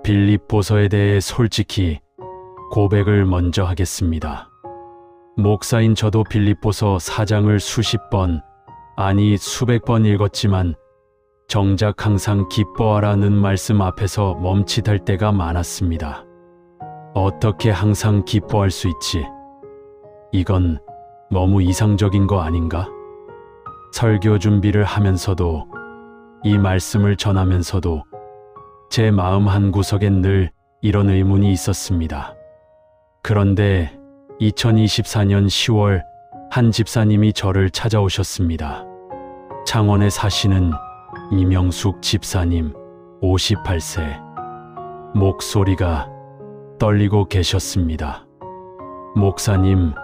빌립보서에 대해 솔직히 고백을 먼저 하겠습니다. 목사인 저도 빌립보서 4장을 수십 번, 아니 수백 번 읽었지만 정작 항상 기뻐하라는 말씀 앞에서 멈칫할 때가 많았습니다. 어떻게 항상 기뻐할 수 있지? 이건 너무 이상적인 거 아닌가? 설교 준비를 하면서도 이 말씀을 전하면서도 제 마음 한구석엔 늘 이런 의문이 있었습니다. 그런데 2024년 10월 한 집사님이 저를 찾아오셨습니다. 창원에 사시는 이명숙 집사님 58세. 목소리가 떨리고 계셨습니다. 목사님,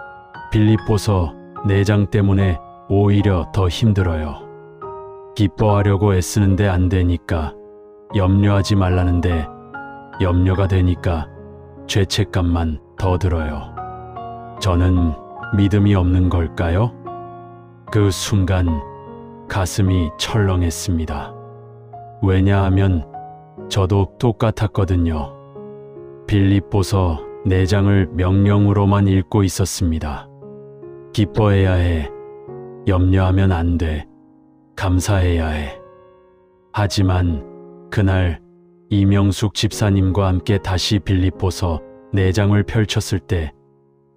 빌립보서 4장 때문에 오히려 더 힘들어요. 기뻐하려고 애쓰는데 안 되니까 염려하지 말라는데 염려가 되니까 죄책감만 더 들어요. 저는 믿음이 없는 걸까요? 그 순간 가슴이 철렁했습니다. 왜냐하면 저도 똑같았거든요. 빌립보서 4장을 명령으로만 읽고 있었습니다. 기뻐해야 해. 염려하면 안 돼. 감사해야 해. 하지만 그날 이명숙 집사님과 함께 다시 빌립보서 4장을 펼쳤을 때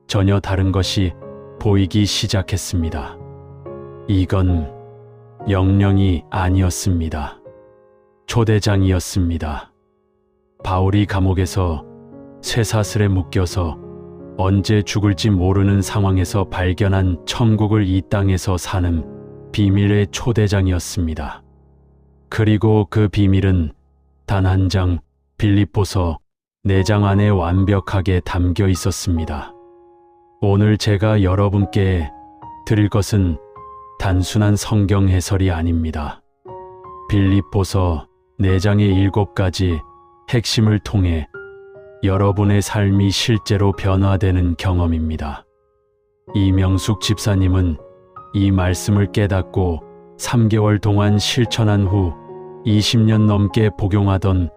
전혀 다른 것이 보이기 시작했습니다. 이건 명령이 아니었습니다. 초대장이었습니다. 바울이 감옥에서 쇠사슬에 묶여서 언제 죽을지 모르는 상황에서 발견한 천국을 이 땅에서 사는 비밀의 초대장이었습니다. 그리고 그 비밀은 단 한 장 빌립보서 4장 안에 완벽하게 담겨 있었습니다. 오늘 제가 여러분께 드릴 것은 단순한 성경 해설이 아닙니다. 빌립보서 4장의 7가지 핵심을 통해 여러분의 삶이 실제로 변화되는 경험입니다. 이명숙 집사님은 이 말씀을 깨닫고 3개월 동안 실천한 후 20년 넘게 복용하던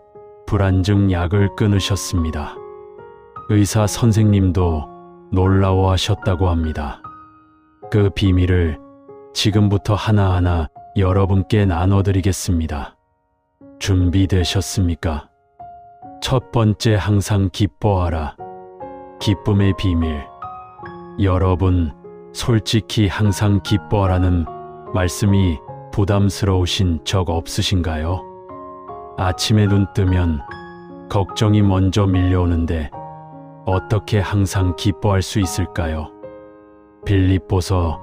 불안증 약을 끊으셨습니다. 의사 선생님도 놀라워하셨다고 합니다. 그 비밀을 지금부터 하나하나 여러분께 나눠드리겠습니다. 준비되셨습니까? 첫 번째, 항상 기뻐하라. 기쁨의 비밀. 여러분, 솔직히 항상 기뻐하라는 말씀이 부담스러우신 적 없으신가요? 아침에 눈 뜨면 걱정이 먼저 밀려오는데 어떻게 항상 기뻐할 수 있을까요? 빌립보서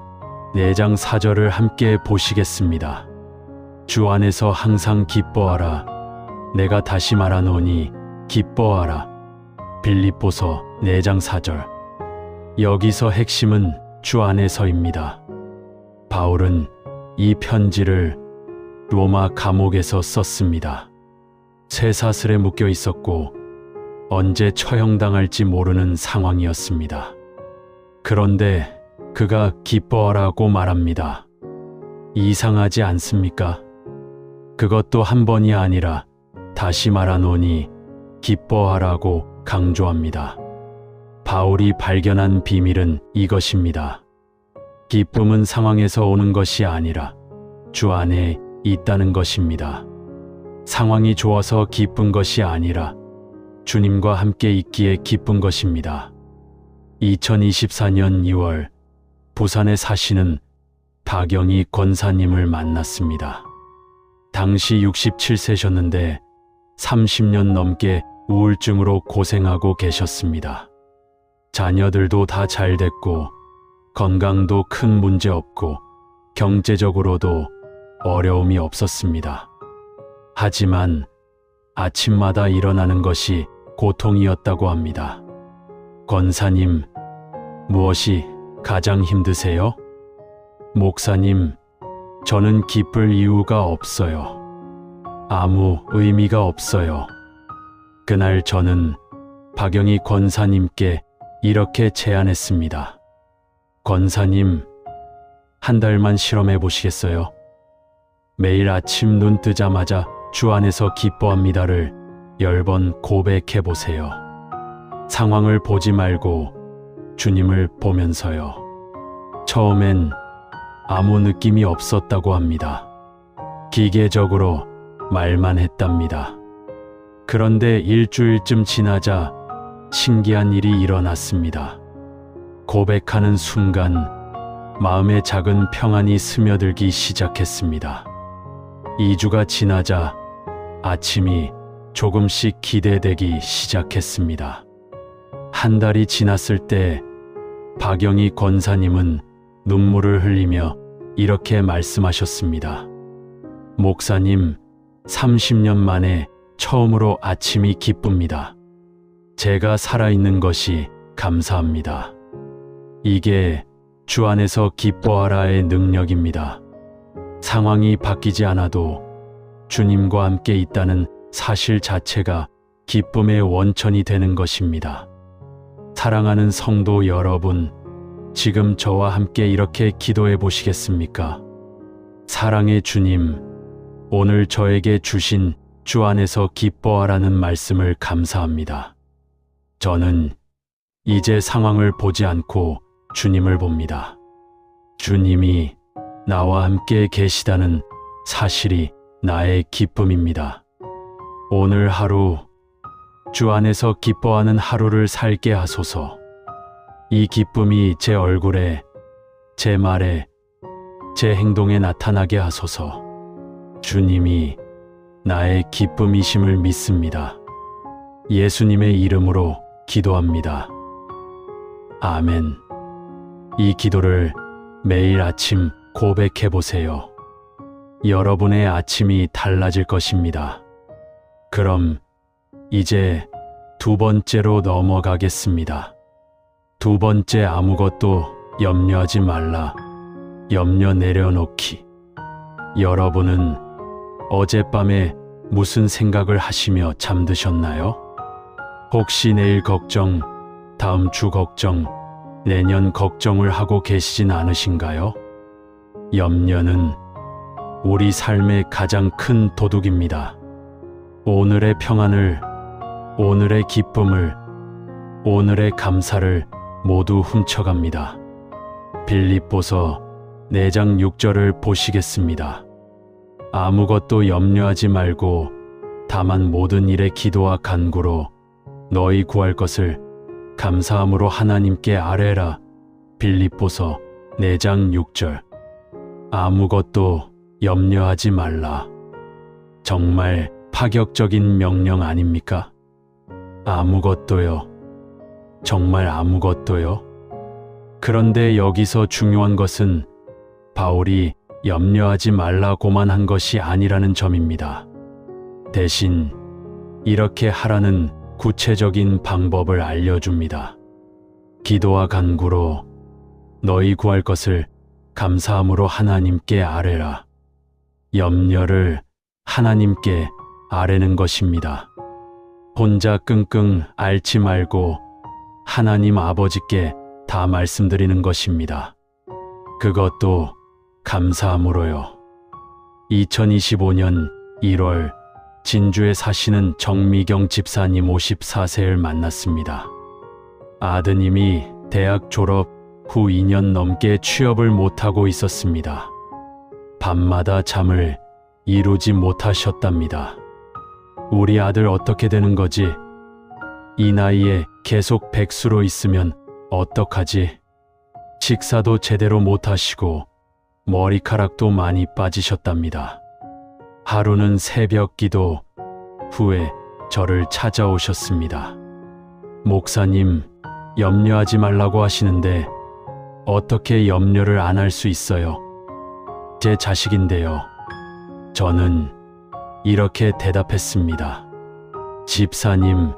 4장 4절을 함께 보시겠습니다. 주 안에서 항상 기뻐하라. 내가 다시 말하노니 기뻐하라. 빌립보서 4장 4절. 여기서 핵심은 주 안에서입니다. 바울은 이 편지를 로마 감옥에서 썼습니다. 쇠사슬에 묶여 있었고 언제 처형당할지 모르는 상황이었습니다. 그런데 그가 기뻐하라고 말합니다. 이상하지 않습니까? 그것도 한 번이 아니라 다시 말하노니 기뻐하라고 강조합니다. 바울이 발견한 비밀은 이것입니다. 기쁨은 상황에서 오는 것이 아니라 주 안에 있다는 것입니다. 상황이 좋아서 기쁜 것이 아니라 주님과 함께 있기에 기쁜 것입니다. 2024년 2월 부산에 사시는 박영희 권사님을 만났습니다. 당시 67세셨는데 30년 넘게 우울증으로 고생하고 계셨습니다. 자녀들도 다 잘 됐고 건강도 큰 문제 없고 경제적으로도 어려움이 없었습니다. 하지만 아침마다 일어나는 것이 고통이었다고 합니다. 권사님, 무엇이 가장 힘드세요? 목사님, 저는 기쁠 이유가 없어요. 아무 의미가 없어요. 그날 저는 박영희 권사님께 이렇게 제안했습니다. 권사님, 한 달만 실험해 보시겠어요? 매일 아침 눈 뜨자마자 주 안에서 기뻐합니다를 10번 고백해 보세요. 상황을 보지 말고 주님을 보면서요. 처음엔 아무 느낌이 없었다고 합니다. 기계적으로 말만 했답니다. 그런데 일주일쯤 지나자 신기한 일이 일어났습니다. 고백하는 순간 마음에 작은 평안이 스며들기 시작했습니다. 2주가 지나자 아침이 조금씩 기대되기 시작했습니다. 한 달이 지났을 때 박영희 권사님은 눈물을 흘리며 이렇게 말씀하셨습니다. 목사님, 30년 만에 처음으로 아침이 기쁩니다. 제가 살아있는 것이 감사합니다. 이게 주 안에서 기뻐하라의 능력입니다. 상황이 바뀌지 않아도 주님과 함께 있다는 사실 자체가 기쁨의 원천이 되는 것입니다. 사랑하는 성도 여러분, 지금 저와 함께 이렇게 기도해 보시겠습니까? 사랑의 주님, 오늘 저에게 주신 주 안에서 기뻐하라는 말씀을 감사합니다. 저는 이제 상황을 보지 않고 주님을 봅니다. 주님이 나와 함께 계시다는 사실이 나의 기쁨입니다. 오늘 하루 주 안에서 기뻐하는 하루를 살게 하소서. 이 기쁨이 제 얼굴에, 제 말에, 제 행동에 나타나게 하소서. 주님이 나의 기쁨이심을 믿습니다. 예수님의 이름으로 기도합니다. 아멘. 이 기도를 매일 아침 고백해 보세요. 여러분의 아침이 달라질 것입니다. 그럼 이제 두 번째로 넘어가겠습니다. 두 번째, 아무것도 염려하지 말라. 염려 내려놓기. 여러분은 어젯밤에 무슨 생각을 하시며 잠드셨나요? 혹시 내일 걱정, 다음 주 걱정, 내년 걱정을 하고 계시진 않으신가요? 염려는 우리 삶의 가장 큰 도둑입니다. 오늘의 평안을, 오늘의 기쁨을, 오늘의 감사를 모두 훔쳐갑니다. 빌립보서 4장 6절을 보시겠습니다. 아무것도 염려하지 말고 다만 모든 일에 기도와 간구로 너희 구할 것을 감사함으로 하나님께 아뢰라. 빌립보서 4장 6절. 아무것도 염려하지 말라. 정말 파격적인 명령 아닙니까? 아무것도요. 정말 아무것도요. 그런데 여기서 중요한 것은 바울이 염려하지 말라고만 한 것이 아니라는 점입니다. 대신 이렇게 하라는 구체적인 방법을 알려줍니다. 기도와 간구로 너희 구할 것을 감사함으로 하나님께 아뢰라. 염려를 하나님께 아뢰는 것입니다. 혼자 끙끙 앓지 말고 하나님 아버지께 다 말씀드리는 것입니다. 그것도 감사함으로요. 2025년 1월 진주에 사시는 정미경 집사님 54세를 만났습니다. 아드님이 대학 졸업 후 2년 넘게 취업을 못하고 있었습니다. 밤마다 잠을 이루지 못하셨답니다. 우리 아들 어떻게 되는 거지? 이 나이에 계속 백수로 있으면 어떡하지? 식사도 제대로 못하시고 머리카락도 많이 빠지셨답니다. 하루는 새벽 기도 후에 저를 찾아오셨습니다. 목사님, 염려하지 말라고 하시는데 어떻게 염려를 안 할 수 있어요? 제 자식인데요. 저는 이렇게 대답했습니다. 집사님,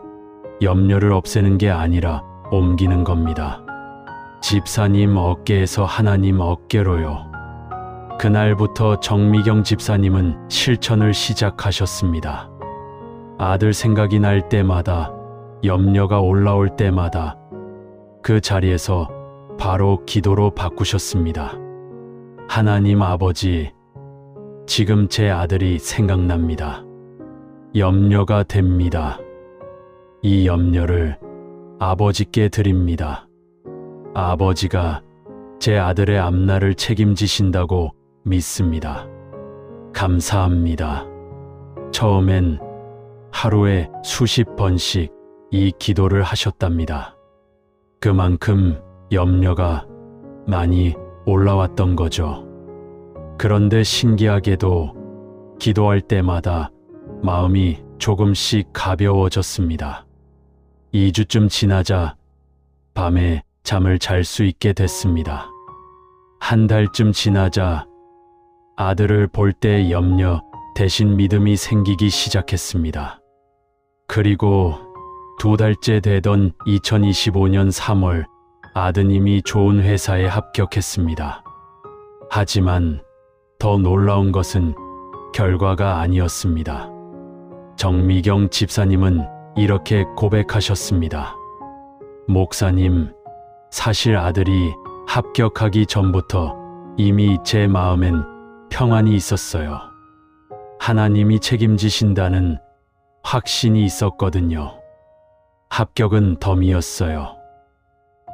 염려를 없애는 게 아니라 옮기는 겁니다. 집사님 어깨에서 하나님 어깨로요. 그날부터 정미경 집사님은 실천을 시작하셨습니다. 아들 생각이 날 때마다, 염려가 올라올 때마다 그 자리에서 바로 기도로 바꾸셨습니다. 하나님 아버지, 지금 제 아들이 생각납니다. 염려가 됩니다. 이 염려를 아버지께 드립니다. 아버지가 제 아들의 앞날을 책임지신다고 믿습니다. 감사합니다. 처음엔 하루에 수십 번씩 이 기도를 하셨답니다. 그만큼 염려가 많이 올라왔던 거죠. 그런데 신기하게도 기도할 때마다 마음이 조금씩 가벼워졌습니다. 2주쯤 지나자 밤에 잠을 잘 수 있게 됐습니다. 한 달쯤 지나자 아들을 볼 때 염려 대신 믿음이 생기기 시작했습니다. 그리고 2달째 되던 2025년 3월 아드님이 좋은 회사에 합격했습니다. 하지만 더 놀라운 것은 결과가 아니었습니다. 정미경 집사님은 이렇게 고백하셨습니다. 목사님, 사실 아들이 합격하기 전부터 이미 제 마음엔 평안이 있었어요. 하나님이 책임지신다는 확신이 있었거든요. 합격은 덤이었어요.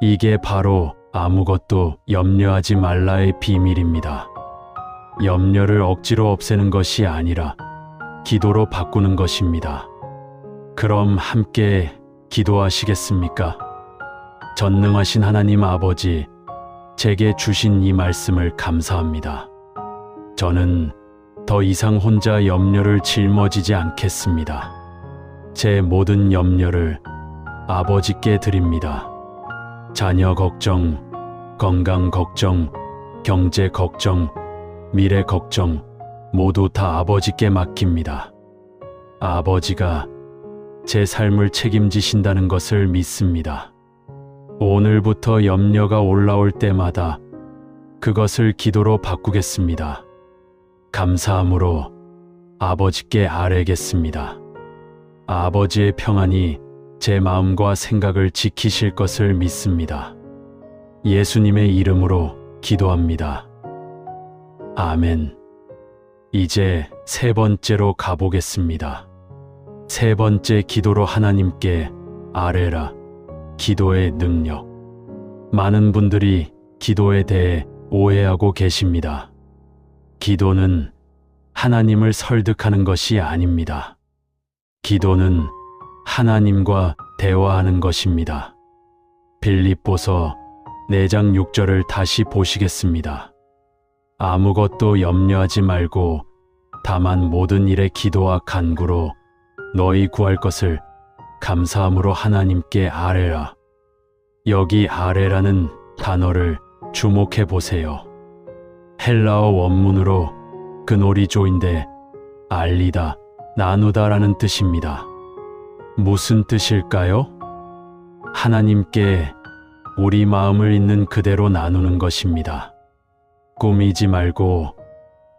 이게 바로 아무것도 염려하지 말라의 비밀입니다. 염려를 억지로 없애는 것이 아니라 기도로 바꾸는 것입니다. 그럼 함께 기도하시겠습니까? 전능하신 하나님 아버지, 제게 주신 이 말씀을 감사합니다. 저는 더 이상 혼자 염려를 짊어지지 않겠습니다. 제 모든 염려를 아버지께 드립니다. 자녀 걱정, 건강 걱정, 경제 걱정, 미래 걱정 모두 다 아버지께 맡깁니다. 아버지가 제 삶을 책임지신다는 것을 믿습니다. 오늘부터 염려가 올라올 때마다 그것을 기도로 바꾸겠습니다. 감사함으로 아버지께 아뢰겠습니다. 아버지의 평안이 제 마음과 생각을 지키실 것을 믿습니다. 예수님의 이름으로 기도합니다. 아멘. 이제 세 번째로 가보겠습니다. 세 번째 기도로 하나님께 아뢰라. 기도의 능력. 많은 분들이 기도에 대해 오해하고 계십니다. 기도는 하나님을 설득하는 것이 아닙니다. 기도는 하나님과 대화하는 것입니다. 빌립보서 4장 6절을 다시 보시겠습니다. 아무것도 염려하지 말고 다만 모든 일에 기도와 간구로 너희 구할 것을 감사함으로 하나님께 아뢰라. 여기 아뢰라는 단어를 주목해 보세요. 헬라어 원문으로 그노리조인데 알리다, 나누다라는 뜻입니다. 무슨 뜻일까요? 하나님께 우리 마음을 있는 그대로 나누는 것입니다. 꾸미지 말고,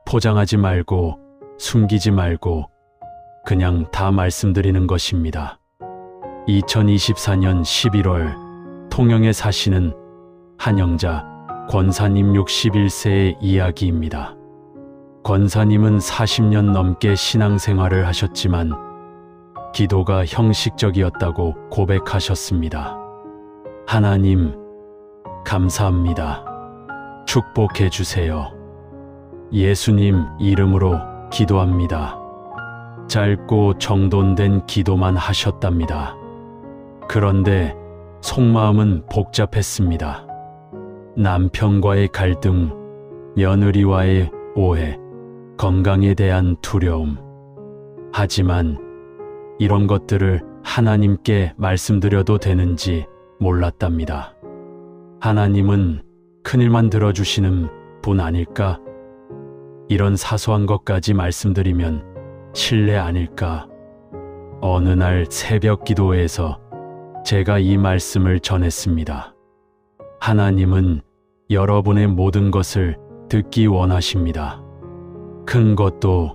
포장하지 말고, 숨기지 말고 그냥 다 말씀드리는 것입니다. 2024년 11월 통영에 사시는 한영자 권사님 61세의 이야기입니다. 권사님은 40년 넘게 신앙생활을 하셨지만 기도가 형식적이었다고 고백하셨습니다. 하나님, 감사합니다. 축복해 주세요. 예수님 이름으로 기도합니다. 짧고 정돈된 기도만 하셨답니다. 그런데 속마음은 복잡했습니다. 남편과의 갈등, 며느리와의 오해, 건강에 대한 두려움. 하지만 이런 것들을 하나님께 말씀드려도 되는지 몰랐답니다. 하나님은 큰일만 들어주시는 분 아닐까? 이런 사소한 것까지 말씀드리면 신뢰 아닐까? 어느 날 새벽 기도회에서 제가 이 말씀을 전했습니다. 하나님은 여러분의 모든 것을 듣기 원하십니다. 큰 것도,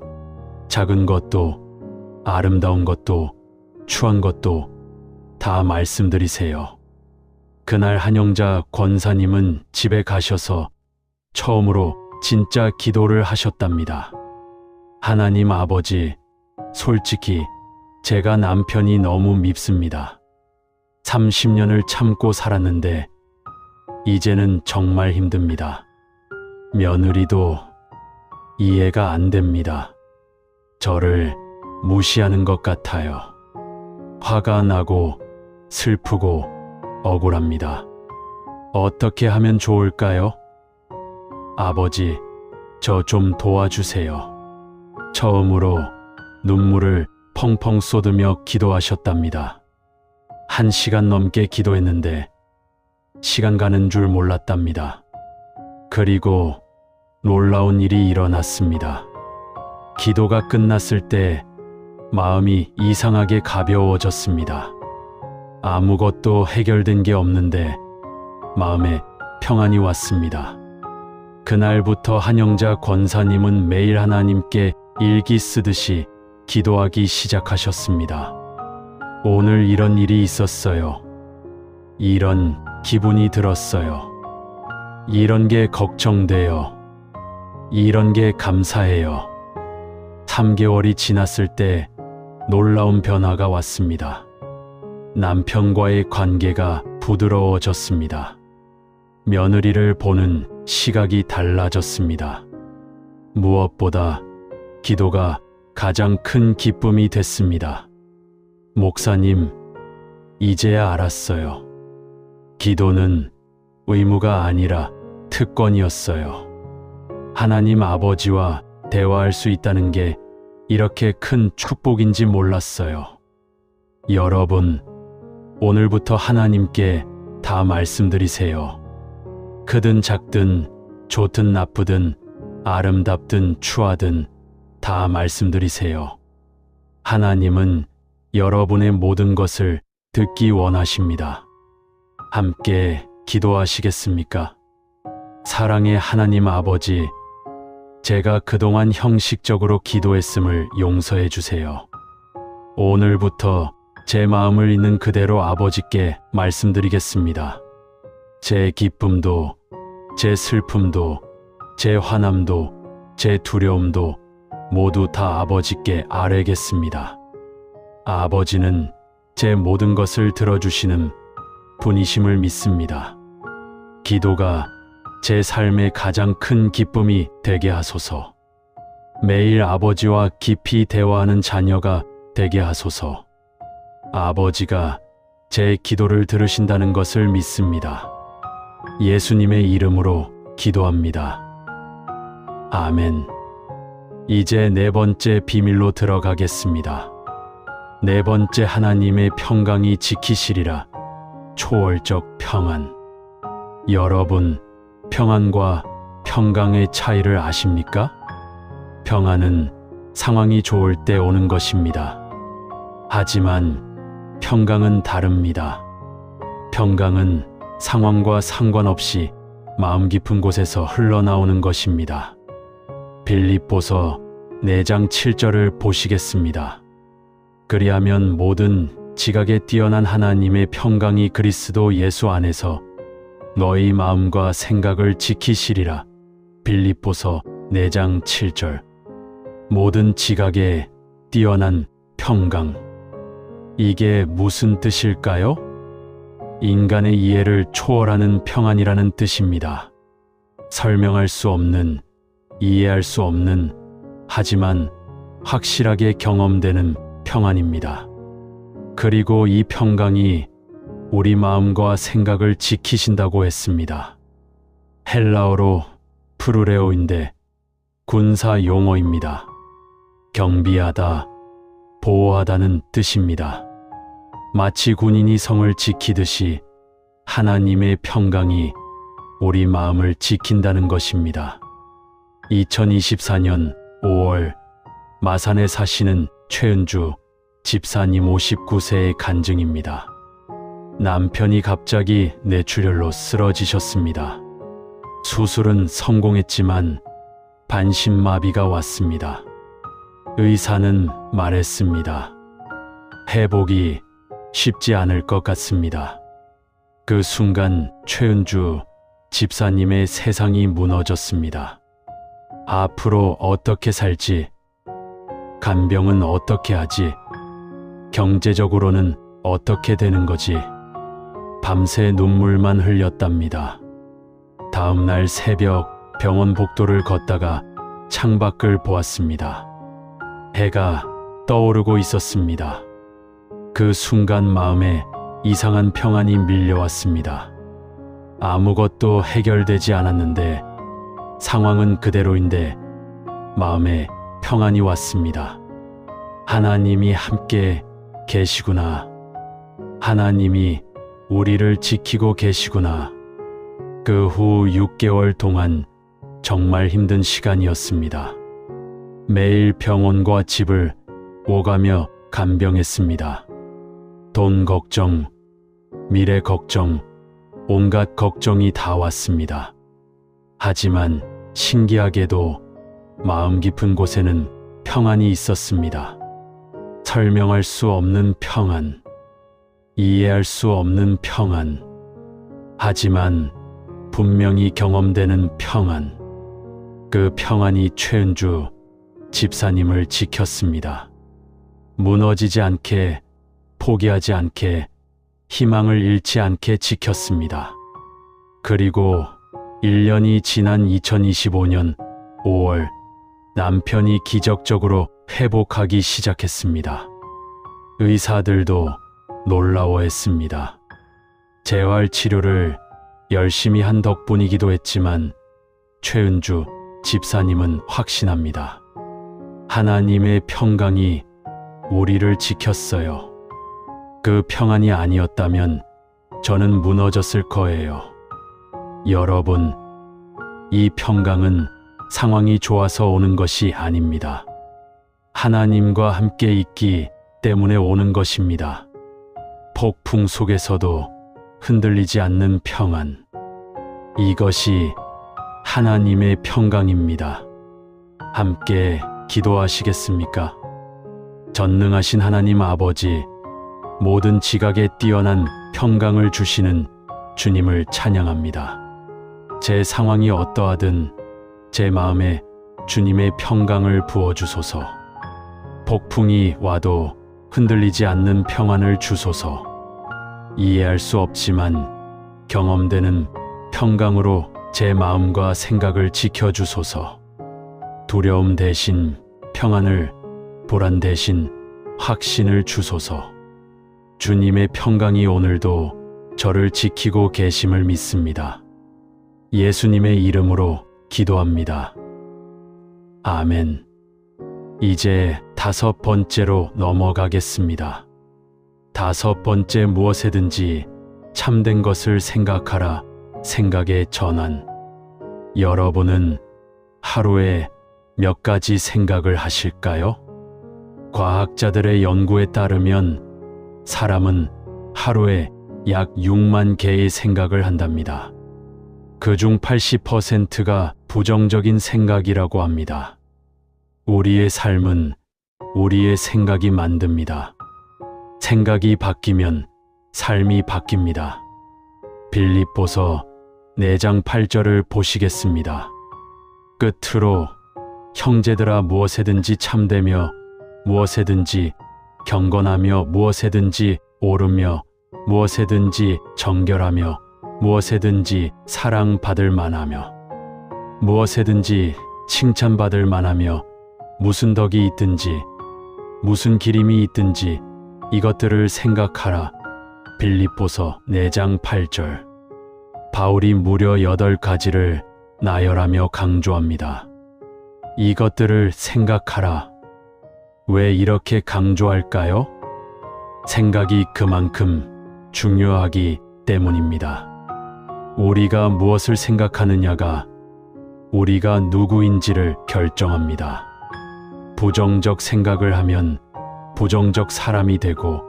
작은 것도, 아름다운 것도, 추한 것도 다 말씀드리세요. 그날 한영자 권사님은 집에 가셔서 처음으로 진짜 기도를 하셨답니다. 하나님 아버지, 솔직히 제가 남편이 너무 밉습니다. 30년을 참고 살았는데 이제는 정말 힘듭니다. 며느리도 이해가 안 됩니다. 저를 무시하는 것 같아요. 화가 나고 슬프고 억울합니다. 어떻게 하면 좋을까요? 아버지, 저 좀 도와주세요. 처음으로 눈물을 펑펑 쏟으며 기도하셨답니다. 1시간 넘게 기도했는데 시간 가는 줄 몰랐답니다. 그리고 놀라운 일이 일어났습니다. 기도가 끝났을 때 마음이 이상하게 가벼워졌습니다. 아무것도 해결된 게 없는데 마음에 평안이 왔습니다. 그날부터 한영자 권사님은 매일 하나님께 일기 쓰듯이 기도하기 시작하셨습니다. 오늘 이런 일이 있었어요. 이런 기분이 들었어요. 이런 게 걱정돼요. 이런 게 감사해요. 3개월이 지났을 때 놀라운 변화가 왔습니다. 남편과의 관계가 부드러워졌습니다. 며느리를 보는 시각이 달라졌습니다. 무엇보다 기도가 가장 큰 기쁨이 됐습니다. 목사님, 이제야 알았어요. 기도는 의무가 아니라 특권이었어요. 하나님 아버지와 대화할 수 있다는 게 이렇게 큰 축복인지 몰랐어요. 여러분, 오늘부터 하나님께 다 말씀드리세요. 크든 작든 좋든 나쁘든 아름답든 추하든 다 말씀드리세요. 하나님은 여러분의 모든 것을 듣기 원하십니다. 함께 기도하시겠습니까? 사랑의 하나님 아버지, 제가 그동안 형식적으로 기도했음을 용서해 주세요. 오늘부터 제 마음을 있는 그대로 아버지께 말씀드리겠습니다. 제 기쁨도, 제 슬픔도, 제 화남도, 제 두려움도 모두 다 아버지께 아뢰겠습니다. 아버지는 제 모든 것을 들어주시는 분이심을 믿습니다. 기도가 제 삶의 가장 큰 기쁨이 되게 하소서. 매일 아버지와 깊이 대화하는 자녀가 되게 하소서. 아버지가 제 기도를 들으신다는 것을 믿습니다. 예수님의 이름으로 기도합니다. 아멘. 이제 4번째 비밀로 들어가겠습니다. 4번째, 하나님의 평강이 지키시리라. 초월적 평안. 여러분, 평안과 평강의 차이를 아십니까? 평안은 상황이 좋을 때 오는 것입니다. 하지만 평강은 다릅니다. 평강은 상황과 상관없이 마음 깊은 곳에서 흘러나오는 것입니다. 빌립보서 4장 7절을 보시겠습니다. 그리하면 모든 지각에 뛰어난 하나님의 평강이 그리스도 예수 안에서 너희 마음과 생각을 지키시리라. 빌립보서 4장 7절. 모든 지각에 뛰어난 평강. 이게 무슨 뜻일까요? 인간의 이해를 초월하는 평안이라는 뜻입니다. 설명할 수 없는, 이해할 수 없는, 하지만 확실하게 경험되는 평안입니다. 그리고 이 평강이 우리 마음과 생각을 지키신다고 했습니다. 헬라어로 프루레오인데 군사 용어입니다. 경비하다, 보호하다는 뜻입니다. 마치 군인이 성을 지키듯이 하나님의 평강이 우리 마음을 지킨다는 것입니다. 2024년 5월 마산에 사시는 최은주 집사님 59세의 간증입니다. 남편이 갑자기 뇌출혈로 쓰러지셨습니다. 수술은 성공했지만 반신마비가 왔습니다. 의사는 말했습니다. 회복이 쉽지 않을 것 같습니다. 그 순간 최은주 집사님의 세상이 무너졌습니다. 앞으로 어떻게 살지, 간병은 어떻게 하지? 경제적으로는 어떻게 되는 거지? 밤새 눈물만 흘렸답니다. 다음 날 새벽 병원 복도를 걷다가 창밖을 보았습니다. 해가 떠오르고 있었습니다. 그 순간 마음에 이상한 평안이 밀려왔습니다. 아무것도 해결되지 않았는데 상황은 그대로인데 마음에 평안이 왔습니다. 하나님이 함께 계시구나. 하나님이 우리를 지키고 계시구나. 그 후 6개월 동안 정말 힘든 시간이었습니다. 매일 병원과 집을 오가며 간병했습니다. 돈 걱정, 미래 걱정, 온갖 걱정이 다 왔습니다. 하지만 신기하게도 마음 깊은 곳에는 평안이 있었습니다. 설명할 수 없는 평안, 이해할 수 없는 평안, 하지만 분명히 경험되는 평안. 그 평안이 최은주 집사님을 지켰습니다. 무너지지 않게, 포기하지 않게, 희망을 잃지 않게 지켰습니다. 그리고 1년이 지난 2025년 5월 남편이 기적적으로 회복하기 시작했습니다. 의사들도 놀라워했습니다. 재활 치료를 열심히 한 덕분이기도 했지만 최은주 집사님은 확신합니다. 하나님의 평강이 우리를 지켰어요. 그 평안이 아니었다면 저는 무너졌을 거예요. 여러분, 이 평강은 상황이 좋아서 오는 것이 아닙니다. 하나님과 함께 있기 때문에 오는 것입니다. 폭풍 속에서도 흔들리지 않는 평안. 이것이 하나님의 평강입니다. 함께 기도하시겠습니까? 전능하신 하나님 아버지, 모든 지각에 뛰어난 평강을 주시는 주님을 찬양합니다. 제 상황이 어떠하든 제 마음에 주님의 평강을 부어주소서. 폭풍이 와도 흔들리지 않는 평안을 주소서. 이해할 수 없지만 경험되는 평강으로 제 마음과 생각을 지켜주소서. 두려움 대신 평안을, 불안 대신 확신을 주소서. 주님의 평강이 오늘도 저를 지키고 계심을 믿습니다. 예수님의 이름으로 기도합니다. 아멘. 이제 5번째로 넘어가겠습니다. 5번째, 무엇에든지 참된 것을 생각하라. 생각의 전환. 여러분은 하루에 몇 가지 생각을 하실까요? 과학자들의 연구에 따르면 사람은 하루에 약 6만 개의 생각을 한답니다. 그중 80%가 부정적인 생각이라고 합니다. 우리의 삶은 우리의 생각이 만듭니다. 생각이 바뀌면 삶이 바뀝니다. 빌립보서 4장 8절을 보시겠습니다. 끝으로 형제들아, 무엇에든지 참되며 무엇에든지 경건하며 무엇에든지 옳으며 무엇에든지 정결하며 무엇에든지 사랑받을 만하며 무엇에든지 칭찬받을 만하며 무슨 덕이 있든지 무슨 기림이 있든지 이것들을 생각하라. 빌립보서 4장 8절. 바울이 무려 8가지를 나열하며 강조합니다. 이것들을 생각하라. 왜 이렇게 강조할까요? 생각이 그만큼 중요하기 때문입니다. 우리가 무엇을 생각하느냐가 우리가 누구인지를 결정합니다. 부정적 생각을 하면 부정적 사람이 되고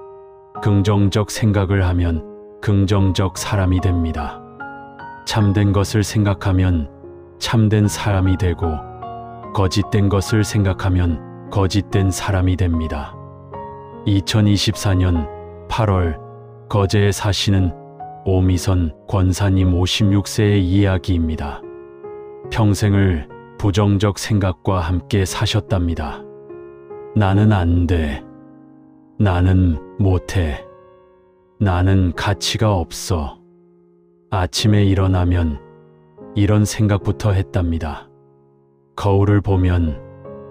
긍정적 생각을 하면 긍정적 사람이 됩니다. 참된 것을 생각하면 참된 사람이 되고 거짓된 것을 생각하면 거짓된 사람이 됩니다. 2024년 8월 거제에 사시는 오미선 권사님 56세의 이야기입니다. 평생을 부정적 생각과 함께 사셨답니다. 나는 안 돼. 나는 못해. 나는 가치가 없어. 아침에 일어나면 이런 생각부터 했답니다. 거울을 보면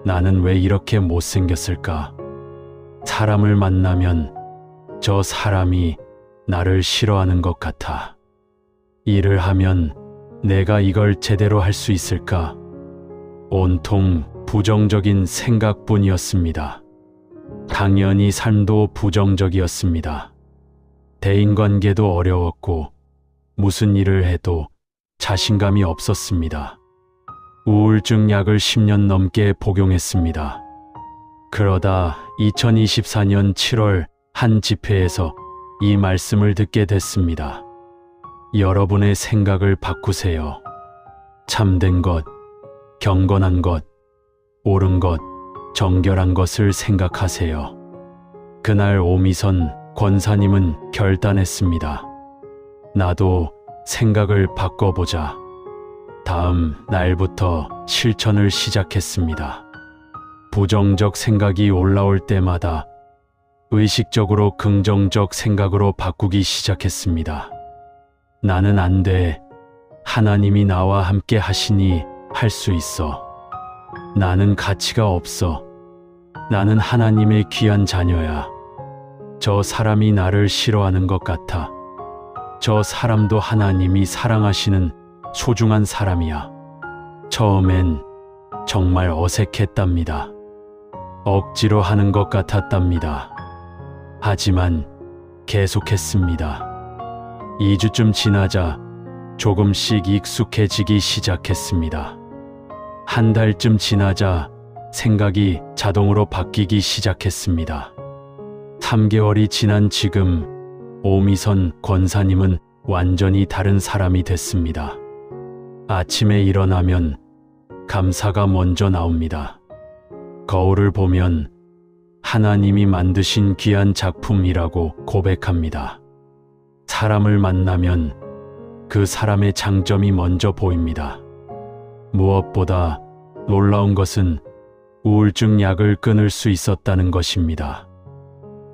나는 왜 이렇게 못생겼을까? 사람을 만나면 저 사람이 나를 싫어하는 것 같아. 일을 하면 내가 이걸 제대로 할 수 있을까? 온통 부정적인 생각뿐이었습니다. 당연히 삶도 부정적이었습니다. 대인관계도 어려웠고 무슨 일을 해도 자신감이 없었습니다. 우울증 약을 10년 넘게 복용했습니다. 그러다 2024년 7월 한 집회에서 이 말씀을 듣게 됐습니다. 여러분의 생각을 바꾸세요. 참된 것, 경건한 것, 옳은 것, 정결한 것을 생각하세요. 그날 오미선 권사님은 결단했습니다. 나도 생각을 바꿔보자. 다음 날부터 실천을 시작했습니다. 부정적 생각이 올라올 때마다 의식적으로 긍정적 생각으로 바꾸기 시작했습니다. 나는 안 돼. 하나님이 나와 함께 하시니 할 수 있어. 나는 가치가 없어. 나는 하나님의 귀한 자녀야. 저 사람이 나를 싫어하는 것 같아. 저 사람도 하나님이 사랑하시는 소중한 사람이야. 처음엔 정말 어색했답니다. 억지로 하는 것 같았답니다. 하지만 계속했습니다. 2주쯤 지나자 조금씩 익숙해지기 시작했습니다. 한 달쯤 지나자 생각이 자동으로 바뀌기 시작했습니다. 3개월이 지난 지금 오미선 권사님은 완전히 다른 사람이 됐습니다. 아침에 일어나면 감사가 먼저 나옵니다. 거울을 보면 하나님이 만드신 귀한 작품이라고 고백합니다. 사람을 만나면 그 사람의 장점이 먼저 보입니다. 무엇보다 놀라운 것은 우울증 약을 끊을 수 있었다는 것입니다.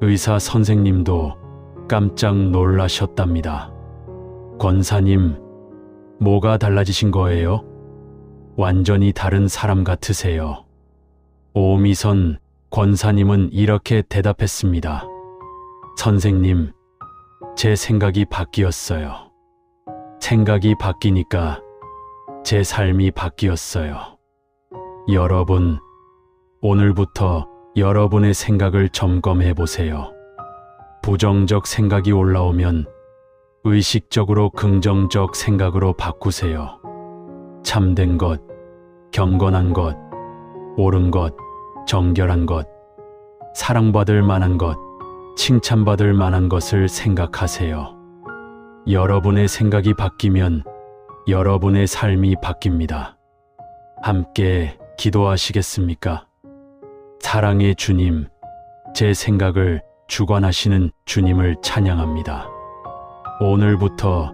의사 선생님도 깜짝 놀라셨답니다. 권사님, 뭐가 달라지신 거예요? 완전히 다른 사람 같으세요. 오미선 권사님은 이렇게 대답했습니다. 선생님, 제 생각이 바뀌었어요. 생각이 바뀌니까 제 삶이 바뀌었어요. 여러분, 오늘부터 여러분의 생각을 점검해 보세요. 부정적 생각이 올라오면 의식적으로 긍정적 생각으로 바꾸세요. 참된 것, 경건한 것, 옳은 것, 정결한 것, 사랑받을 만한 것, 칭찬받을 만한 것을 생각하세요. 여러분의 생각이 바뀌면 여러분의 삶이 바뀝니다. 함께 기도하시겠습니까? 사랑의 주님, 제 생각을 주관하시는 주님을 찬양합니다. 오늘부터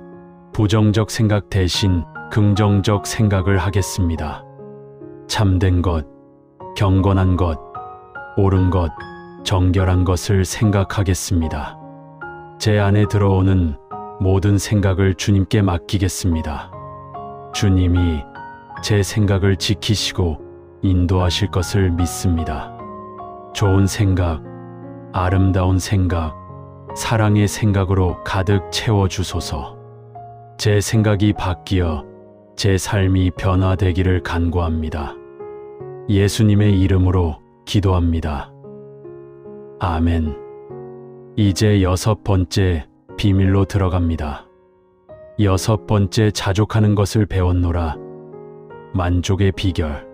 부정적 생각 대신 긍정적 생각을 하겠습니다. 참된 것, 경건한 것, 옳은 것, 정결한 것을 생각하겠습니다. 제 안에 들어오는 모든 생각을 주님께 맡기겠습니다. 주님이 제 생각을 지키시고 인도하실 것을 믿습니다. 좋은 생각, 아름다운 생각, 사랑의 생각으로 가득 채워주소서. 제 생각이 바뀌어 제 삶이 변화되기를 간구합니다. 예수님의 이름으로 기도합니다. 아멘. 이제 6번째 비밀로 들어갑니다. 6번째 자족하는 것을 배웠노라. 만족의 비결.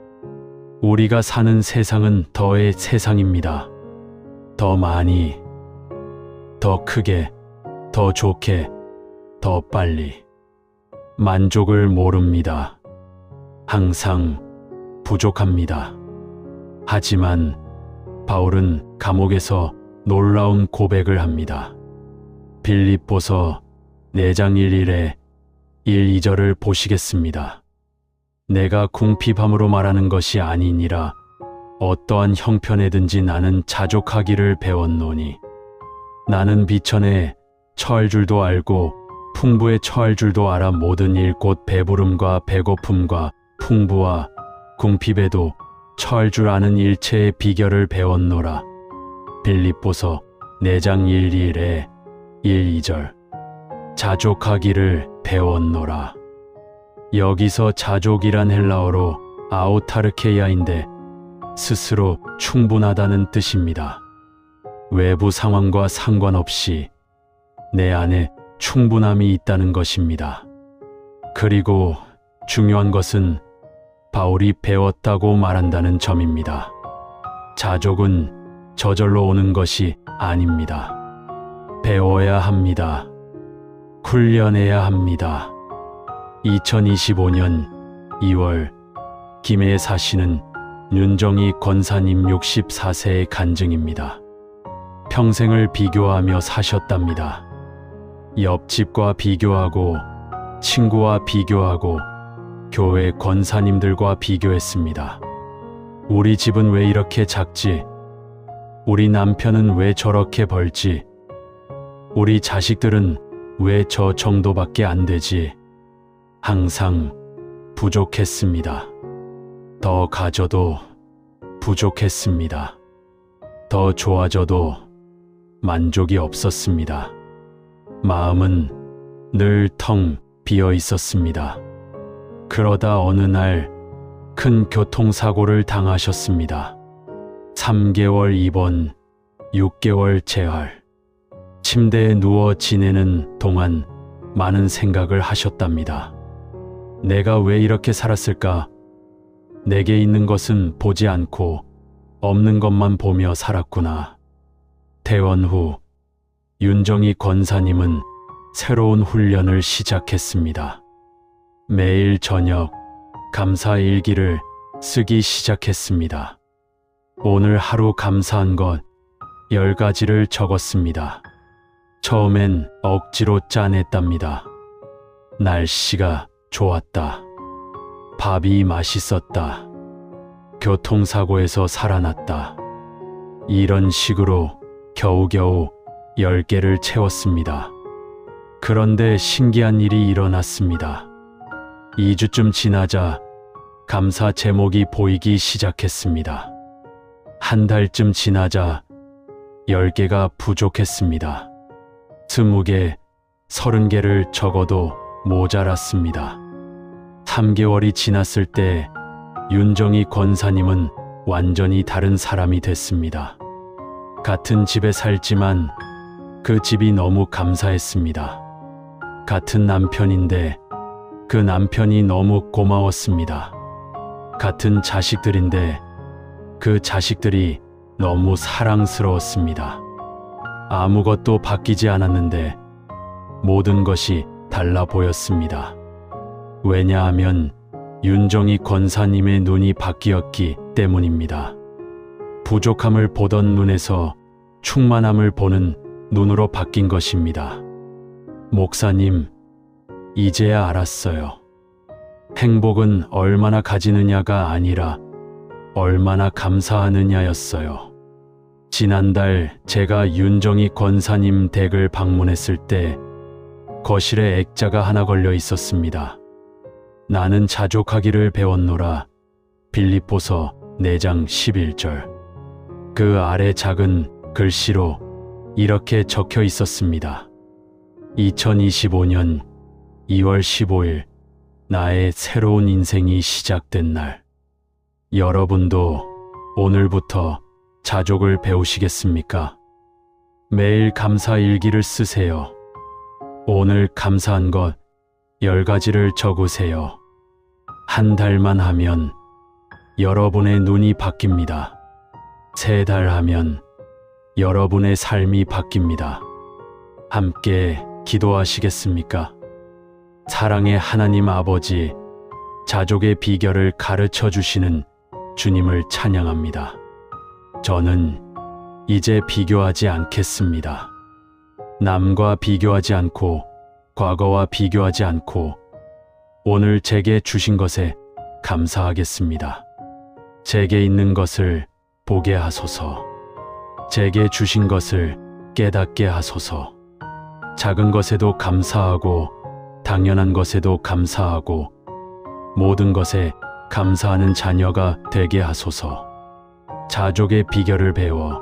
우리가 사는 세상은 더의 세상입니다. 더 많이, 더 크게, 더 좋게, 더 빨리. 만족을 모릅니다. 항상 부족합니다. 하지만 바울은 감옥에서 놀라운 고백을 합니다. 빌립보서 4장 1일에 1~2절을 보시겠습니다. 내가 궁핍함으로 말하는 것이 아니니라. 어떠한 형편에든지 나는 자족하기를 배웠노니 나는 비천에 처할 줄도 알고 풍부에 처할 줄도 알아 모든 일 곧 배부름과 배고픔과 풍부와 궁핍에도 처할 줄 아는 일체의 비결을 배웠노라. 빌립보서 4장 1-1에 1-2절. 자족하기를 배웠노라. 여기서 자족이란 헬라어로 아우타르케이아인데 스스로 충분하다는 뜻입니다. 외부 상황과 상관없이 내 안에 충분함이 있다는 것입니다. 그리고 중요한 것은 바울이 배웠다고 말한다는 점입니다. 자족은 저절로 오는 것이 아닙니다. 배워야 합니다. 훈련해야 합니다. 2025년 2월 김해에 사시는 윤정희 권사님 64세의 간증입니다. 평생을 비교하며 사셨답니다. 옆집과 비교하고 친구와 비교하고 교회 권사님들과 비교했습니다. 우리 집은 왜 이렇게 작지? 우리 남편은 왜 저렇게 벌지? 우리 자식들은 왜 저 정도밖에 안 되지? 항상 부족했습니다. 더 가져도 부족했습니다. 더 좋아져도 만족이 없었습니다. 마음은 늘 텅 비어 있었습니다. 그러다 어느 날 큰 교통사고를 당하셨습니다. 3개월 입원, 6개월 재활. 침대에 누워 지내는 동안 많은 생각을 하셨답니다. 내가 왜 이렇게 살았을까? 내게 있는 것은 보지 않고 없는 것만 보며 살았구나. 퇴원 후 윤정희 권사님은 새로운 훈련을 시작했습니다. 매일 저녁 감사 일기를 쓰기 시작했습니다. 오늘 하루 감사한 것 10가지를 적었습니다. 처음엔 억지로 짜냈답니다. 날씨가 좋았다. 밥이 맛있었다. 교통사고에서 살아났다. 이런 식으로 겨우겨우 10개를 채웠습니다. 그런데 신기한 일이 일어났습니다. 2주쯤 지나자 감사 제목이 보이기 시작했습니다. 한 달쯤 지나자 10개가 부족했습니다. 20개, 30개를 적어도 모자랐습니다. 3개월이 지났을 때 윤정희 권사님은 완전히 다른 사람이 됐습니다. 같은 집에 살지만 그 집이 너무 감사했습니다. 같은 남편인데 그 남편이 너무 고마웠습니다. 같은 자식들인데 그 자식들이 너무 사랑스러웠습니다. 아무것도 바뀌지 않았는데 모든 것이 달라 보였습니다. 왜냐하면 윤정희 권사님의 눈이 바뀌었기 때문입니다. 부족함을 보던 눈에서 충만함을 보는 눈으로 바뀐 것입니다. 목사님, 이제야 알았어요. 행복은 얼마나 가지느냐가 아니라 얼마나 감사하느냐였어요. 지난달 제가 윤정희 권사님 댁을 방문했을 때 거실에 액자가 하나 걸려 있었습니다. 나는 자족하기를 배웠노라. 빌립보서 4장 11절. 그 아래 작은 글씨로 이렇게 적혀 있었습니다. 2025년 2월 15일 나의 새로운 인생이 시작된 날. 여러분도 오늘부터 자족을 배우시겠습니까? 매일 감사 일기를 쓰세요. 오늘 감사한 것 10가지를 적으세요. 한 달만 하면 여러분의 눈이 바뀝니다. 3달 하면 여러분의 삶이 바뀝니다. 함께 기도하시겠습니까? 사랑의 하나님 아버지, 자족의 비결을 가르쳐 주시는 주님을 찬양합니다. 저는 이제 비교하지 않겠습니다. 남과 비교하지 않고 과거와 비교하지 않고 오늘 제게 주신 것에 감사하겠습니다. 제게 있는 것을 보게 하소서. 제게 주신 것을 깨닫게 하소서. 작은 것에도 감사하고 당연한 것에도 감사하고 모든 것에 감사하는 자녀가 되게 하소서. 자족의 비결을 배워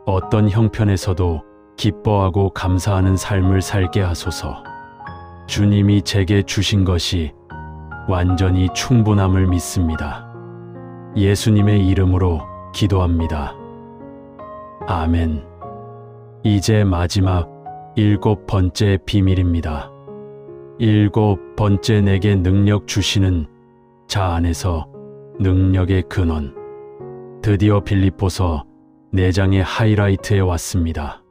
어떤 형편에서도 기뻐하고 감사하는 삶을 살게 하소서. 주님이 제게 주신 것이 완전히 충분함을 믿습니다. 예수님의 이름으로 기도합니다. 아멘. 이제 마지막 7번째 비밀입니다. 7번째, 내게 능력 주시는 자 안에서 능력의 근원. 드디어 빌립보서 4장의 하이라이트에 왔습니다.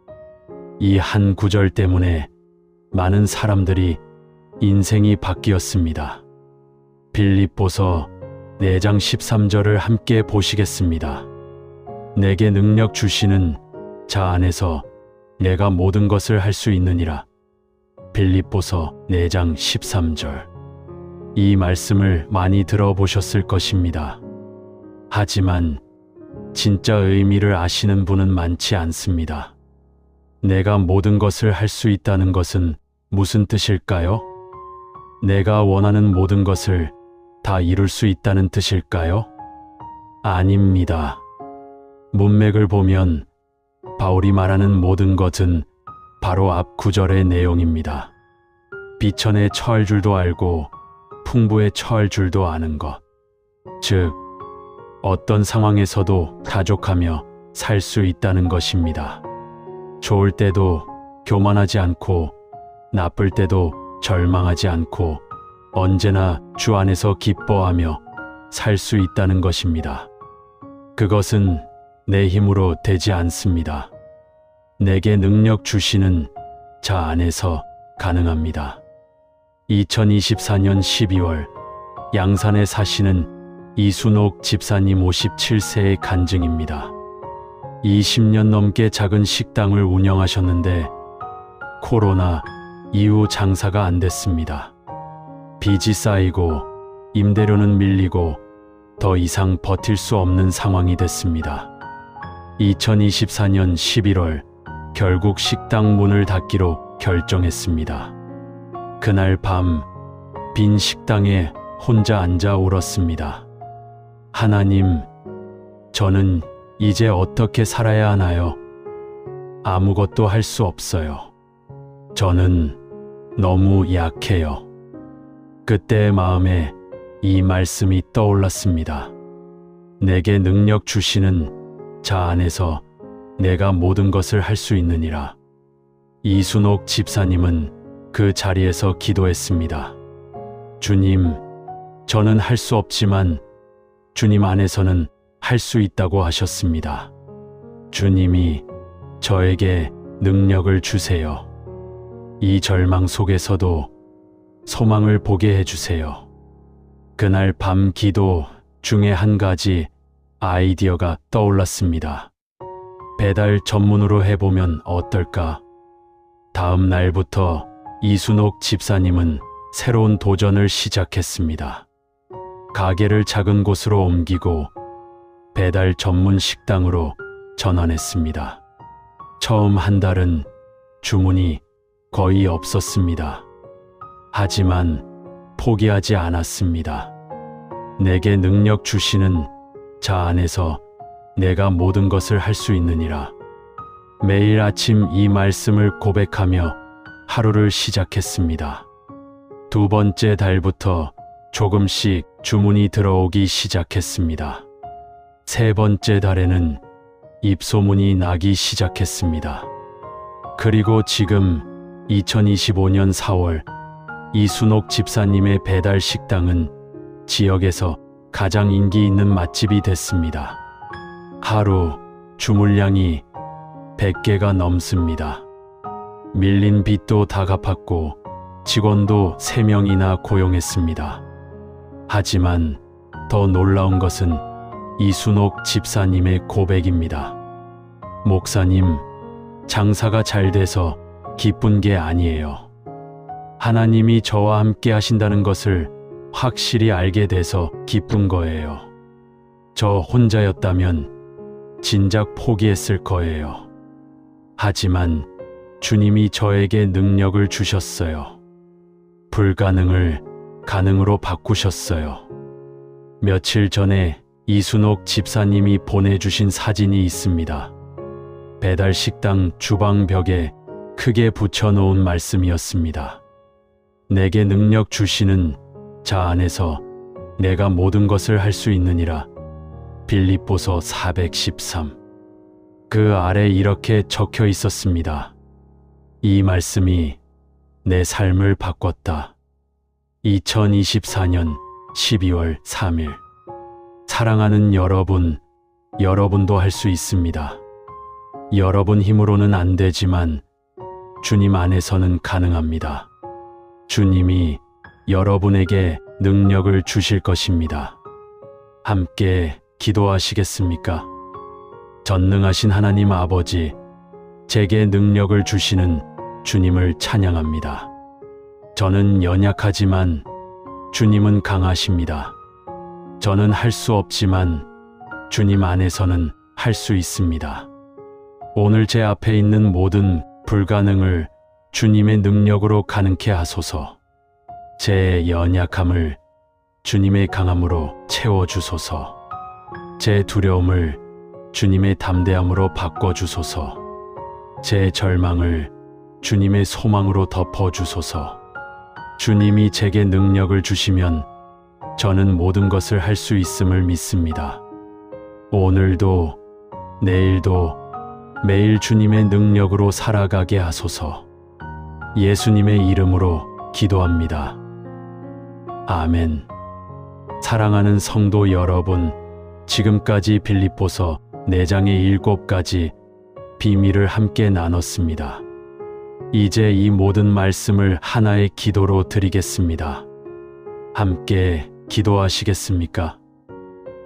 이 한 구절 때문에 많은 사람들이 인생이 바뀌었습니다. 빌립보서 4장 13절을 함께 보시겠습니다. 내게 능력 주시는 자 안에서 내가 모든 것을 할 수 있느니라. 빌립보서 4장 13절. 이 말씀을 많이 들어보셨을 것입니다. 하지만 진짜 의미를 아시는 분은 많지 않습니다. 내가 모든 것을 할 수 있다는 것은 무슨 뜻일까요? 내가 원하는 모든 것을 다 이룰 수 있다는 뜻일까요? 아닙니다. 문맥을 보면 바울이 말하는 모든 것은 바로 앞 구절의 내용입니다. 비천에 처할 줄도 알고 풍부에 처할 줄도 아는 것. 즉, 어떤 상황에서도 자족하며 살 수 있다는 것입니다. 좋을 때도 교만하지 않고 나쁠 때도 절망하지 않고 언제나 주 안에서 기뻐하며 살 수 있다는 것입니다. 그것은 내 힘으로 되지 않습니다. 내게 능력 주시는 자 안에서 가능합니다. 2024년 12월 양산에 사시는 이순옥 집사님 57세의 간증입니다. 20년 넘게 작은 식당을 운영하셨는데 코로나 이후 장사가 안 됐습니다. 빚이 쌓이고 임대료는 밀리고 더 이상 버틸 수 없는 상황이 됐습니다. 2024년 11월 결국 식당 문을 닫기로 결정했습니다. 그날 밤 빈 식당에 혼자 앉아 울었습니다. 하나님, 저는 이제 어떻게 살아야 하나요? 아무것도 할 수 없어요. 저는 너무 약해요. 그때의 마음에 이 말씀이 떠올랐습니다. 내게 능력 주시는 자 안에서 내가 모든 것을 할 수 있느니라. 이순옥 집사님은 그 자리에서 기도했습니다. 주님, 저는 할 수 없지만 주님 안에서는 할 수 있다고 하셨습니다. 주님이 저에게 능력을 주세요. 이 절망 속에서도 소망을 보게 해주세요. 그날 밤 기도 중에 한 가지 아이디어가 떠올랐습니다. 배달 전문으로 해보면 어떨까? 다음 날부터 이순옥 집사님은 새로운 도전을 시작했습니다. 가게를 작은 곳으로 옮기고 배달 전문 식당으로 전환했습니다. 처음 한 달은 주문이 거의 없었습니다. 하지만 포기하지 않았습니다. 내게 능력 주시는 자 안에서 내가 모든 것을 할 수 있느니라. 매일 아침 이 말씀을 고백하며 하루를 시작했습니다. 두 번째 달부터 조금씩 주문이 들어오기 시작했습니다. 세 번째 달에는 입소문이 나기 시작했습니다. 그리고 지금 2025년 4월 이순옥 집사님의 배달 식당은 지역에서 가장 인기 있는 맛집이 됐습니다. 하루 주문량이 100개가 넘습니다. 밀린 빚도 다 갚았고 직원도 3명이나 고용했습니다. 하지만 더 놀라운 것은 이순옥 집사님의 고백입니다. 목사님, 장사가 잘 돼서 기쁜 게 아니에요. 하나님이 저와 함께 하신다는 것을 확실히 알게 돼서 기쁜 거예요. 저 혼자였다면 진작 포기했을 거예요. 하지만 주님이 저에게 능력을 주셨어요. 불가능을 가능으로 바꾸셨어요. 며칠 전에 이순옥 집사님이 보내주신 사진이 있습니다. 배달 식당 주방 벽에 크게 붙여놓은 말씀이었습니다. 내게 능력 주시는 자 안에서 내가 모든 것을 할 수 있느니라. 빌립보서 413. 그 아래 이렇게 적혀 있었습니다. 이 말씀이 내 삶을 바꿨다. 2024년 12월 3일. 사랑하는 여러분, 여러분도 할 수 있습니다. 여러분 힘으로는 안 되지만 주님 안에서는 가능합니다. 주님이 여러분에게 능력을 주실 것입니다. 함께 기도하시겠습니까? 전능하신 하나님 아버지, 제게 능력을 주시는 주님을 찬양합니다. 저는 연약하지만 주님은 강하십니다. 저는 할 수 없지만 주님 안에서는 할 수 있습니다. 오늘 제 앞에 있는 모든 불가능을 주님의 능력으로 가능케 하소서. 제 연약함을 주님의 강함으로 채워주소서. 제 두려움을 주님의 담대함으로 바꿔주소서. 제 절망을 주님의 소망으로 덮어주소서. 주님이 제게 능력을 주시면 저는 모든 것을 할 수 있음을 믿습니다. 오늘도 내일도 매일 주님의 능력으로 살아가게 하소서. 예수님의 이름으로 기도합니다. 아멘. 사랑하는 성도 여러분, 지금까지 빌립보서 4장의 7가지 비밀을 함께 나눴습니다. 이제 이 모든 말씀을 하나의 기도로 드리겠습니다. 함께 기도하시겠습니까?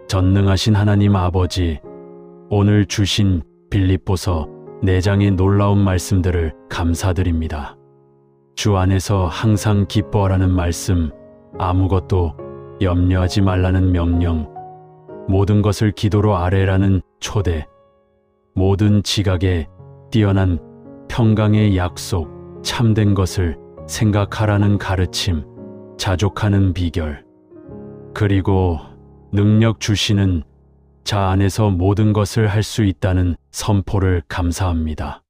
전능하신 하나님 아버지, 오늘 주신 빌립보서 4장의 놀라운 말씀들을 감사드립니다. 주 안에서 항상 기뻐하라는 말씀, 아무것도 염려하지 말라는 명령, 모든 것을 기도로 아뢰라는 초대, 모든 지각에 뛰어난 평강의 약속, 참된 것을 생각하라는 가르침, 자족하는 비결, 그리고 능력 주시는 자 안에서 모든 것을 할 수 있다는 선포를 감사합니다.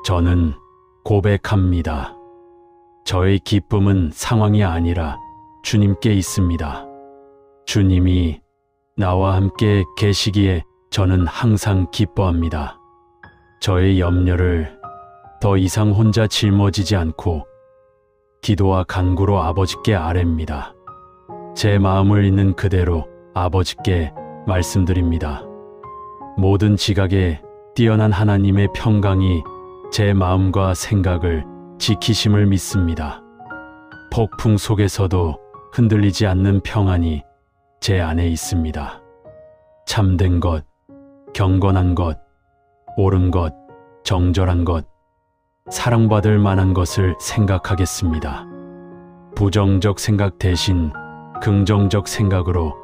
저는 고백합니다. 저의 기쁨은 상황이 아니라 주님께 있습니다. 주님이 나와 함께 계시기에 저는 항상 기뻐합니다. 저의 염려를 더 이상 혼자 짊어지지 않고 기도와 간구로 아버지께 아뢰입니다. 제 마음을 있는 그대로 아버지께 말씀드립니다. 모든 지각에 뛰어난 하나님의 평강이 제 마음과 생각을 지키심을 믿습니다. 폭풍 속에서도 흔들리지 않는 평안이 제 안에 있습니다. 참된 것, 경건한 것, 옳은 것, 정절한 것, 사랑받을 만한 것을 생각하겠습니다. 부정적 생각 대신 긍정적 생각으로,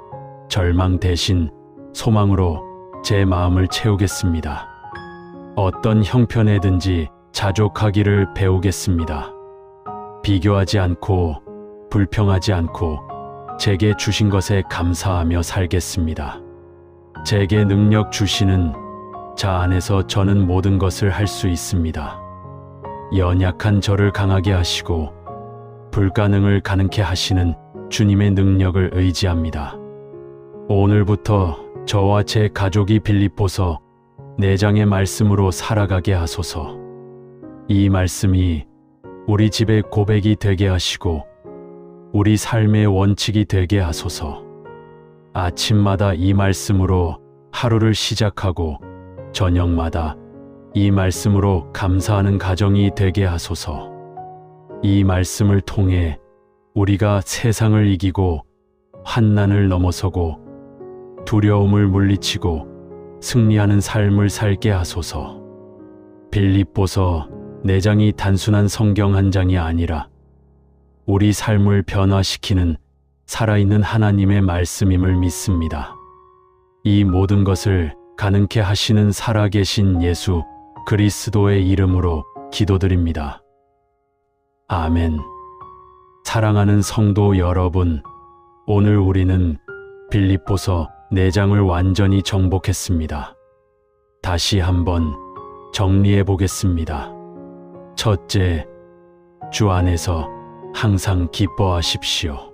절망 대신 소망으로 제 마음을 채우겠습니다. 어떤 형편에든지 자족하기를 배우겠습니다. 비교하지 않고 불평하지 않고 제게 주신 것에 감사하며 살겠습니다. 제게 능력 주시는 자 안에서 저는 모든 것을 할 수 있습니다. 연약한 저를 강하게 하시고 불가능을 가능케 하시는 주님의 능력을 의지합니다. 오늘부터 저와 제 가족이 빌립보서 4장의 말씀으로 살아가게 하소서. 이 말씀이 우리 집의 고백이 되게 하시고 우리 삶의 원칙이 되게 하소서. 아침마다 이 말씀으로 하루를 시작하고 저녁마다 이 말씀으로 감사하는 가정이 되게 하소서. 이 말씀을 통해 우리가 세상을 이기고 환난을 넘어서고 두려움을 물리치고 승리하는 삶을 살게 하소서. 빌립보서 4장이 단순한 성경 한 장이 아니라 우리 삶을 변화시키는 살아있는 하나님의 말씀임을 믿습니다. 이 모든 것을 가능케 하시는 살아계신 예수 그리스도의 이름으로 기도드립니다. 아멘. 사랑하는 성도 여러분, 오늘 우리는 빌립보서 4장을 완전히 정복했습니다. 다시 한번 정리해 보겠습니다. 첫째, 주 안에서 항상 기뻐하십시오.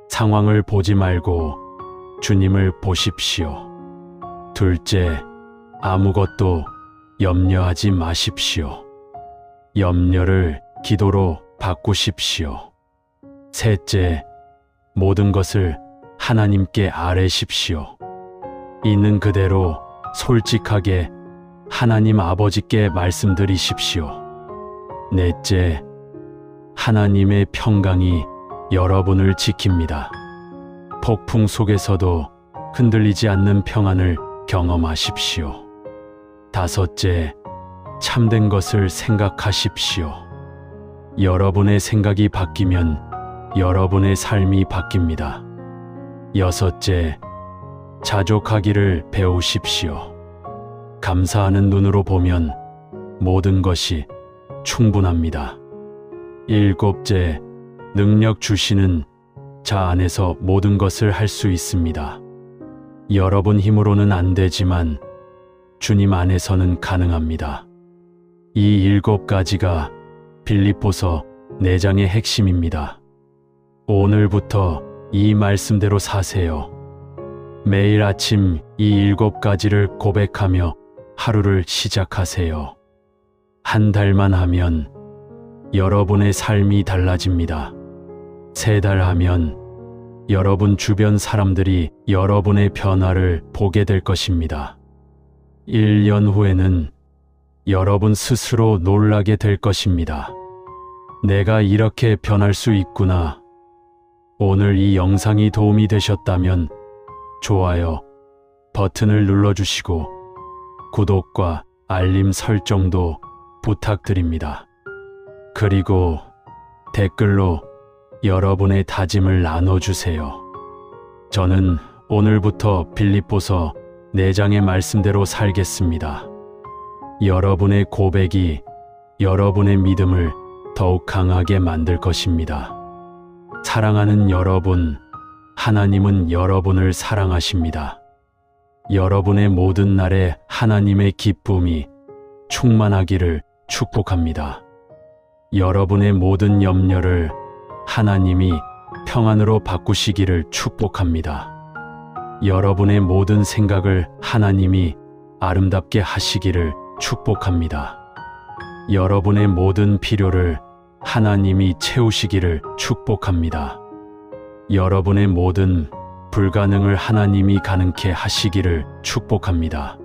상황을 보지 말고 주님을 보십시오. 둘째, 아무것도 염려하지 마십시오. 염려를 기도로 바꾸십시오. 셋째, 모든 것을 하나님께 아뢰십시오. 있는 그대로 솔직하게 하나님 아버지께 말씀드리십시오. 넷째, 하나님의 평강이 여러분을 지킵니다. 폭풍 속에서도 흔들리지 않는 평안을 경험하십시오. 다섯째, 참된 것을 생각하십시오. 여러분의 생각이 바뀌면 여러분의 삶이 바뀝니다. 여섯째, 자족하기를 배우십시오. 감사하는 눈으로 보면 모든 것이 충분합니다. 일곱째, 능력 주시는 자 안에서 모든 것을 할 수 있습니다. 여러분 힘으로는 안 되지만 주님 안에서는 가능합니다. 이 7가지가 빌립보서 4장의 핵심입니다. 오늘부터 이 말씀대로 사세요. 매일 아침 이 7가지를 고백하며 하루를 시작하세요. 한 달만 하면 여러분의 삶이 달라집니다. 3달 하면 여러분 주변 사람들이 여러분의 변화를 보게 될 것입니다. 1년 후에는 여러분 스스로 놀라게 될 것입니다. 내가 이렇게 변할 수 있구나. 오늘 이 영상이 도움이 되셨다면 좋아요 버튼을 눌러주시고 구독과 알림 설정도 부탁드립니다. 그리고 댓글로 여러분의 다짐을 나눠주세요. 저는 오늘부터 빌립보서 4장의 말씀대로 살겠습니다. 여러분의 고백이 여러분의 믿음을 더욱 강하게 만들 것입니다. 사랑하는 여러분, 하나님은 여러분을 사랑하십니다. 여러분의 모든 날에 하나님의 기쁨이 충만하기를 축복합니다. 여러분의 모든 염려를 하나님이 평안으로 바꾸시기를 축복합니다. 여러분의 모든 생각을 하나님이 아름답게 하시기를 축복합니다. 여러분의 모든 필요를 하나님이 채우시기를 축복합니다. 여러분의 모든 불가능을 하나님이 가능케 하시기를 축복합니다.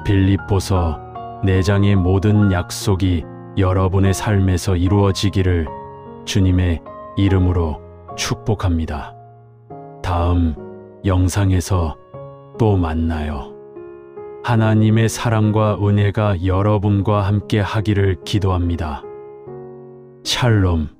빌립보서 4장의 모든 약속이 여러분의 삶에서 이루어지기를 주님의 이름으로 축복합니다. 다음 영상에서 또 만나요. 하나님의 사랑과 은혜가 여러분과 함께 하기를 기도합니다. 샬롬.